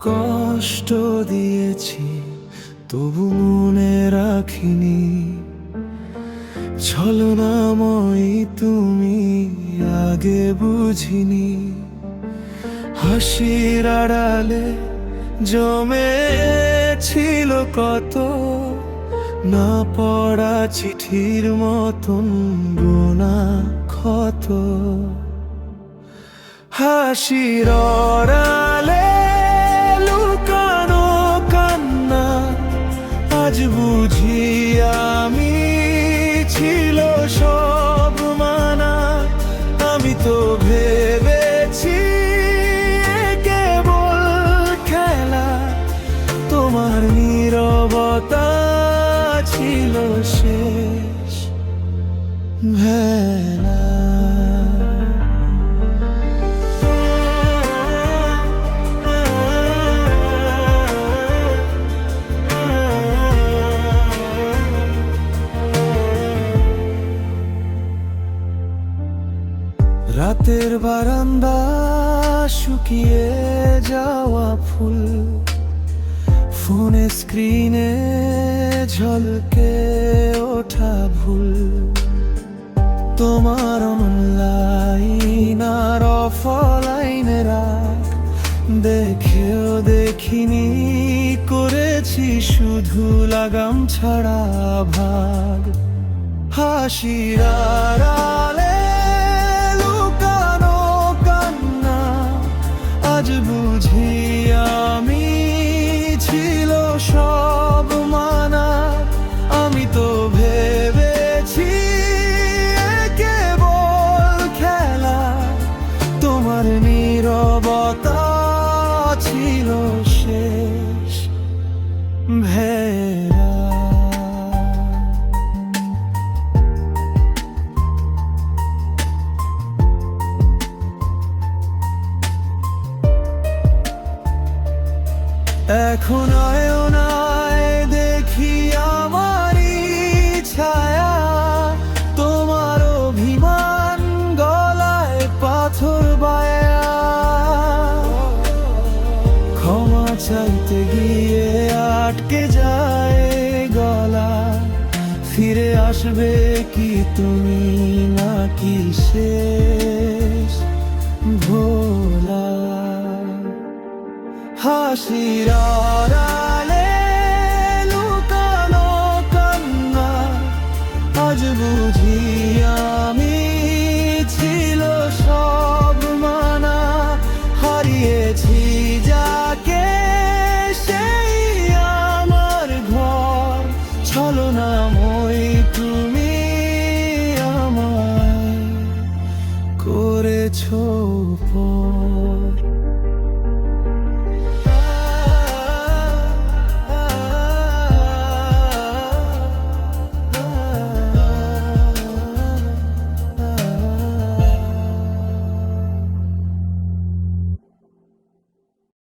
কষ্ট দিয়েছি তবু মনে রাখিনি, ছলনাময়ী তুমি আগে বুঝিনি। হাসির আড়ালে জমেছিল কত না পড়া চিঠির মতন গোনা ক্ষত। হাসির আড়ালে লুকানো কান্না, আজ বুঝি আমি ছিল সব মানা। আমি তো ভেবেছি কেবল খেলা, তোমার নীরবতা ছিল শেষ ভেলা। রাতের বারান্দা শুকিয়ে যাওয়া ফুল, ফোনে স্ক্রিনে ঝলকে ওঠা ভুল। তোমার অনলাইন আর অফলাইনে রাত দেখেও দেখিনি, করেছি শুধু লাগাম ছাড়া ভাগ। হাসির আড়ালে লুকানো কান্না, আজ বুঝি আমি ছিল সব মানা। আমি তো ভেবেছি কেবল খেলা, তোমার নীরবতা ছিল শেষ ভেলা। এখন আয়নায় দেখি আমারই ছায়া, তোমার অভিমান গলায় পাথর বায়া। ক্ষমা চাইতে গিয়ে আটকে যায় গলা, ফিরে আসবে কি তুমি নাকি শেষ ভোলা। হাসির আড়ালে লুকানো কান্না, আজ বুঝি আমি ছিল সব মানা। হারিয়েছি যাকে সেই আমার ঘর, ছলনাময়ী তুমি আমায় করেছো পর।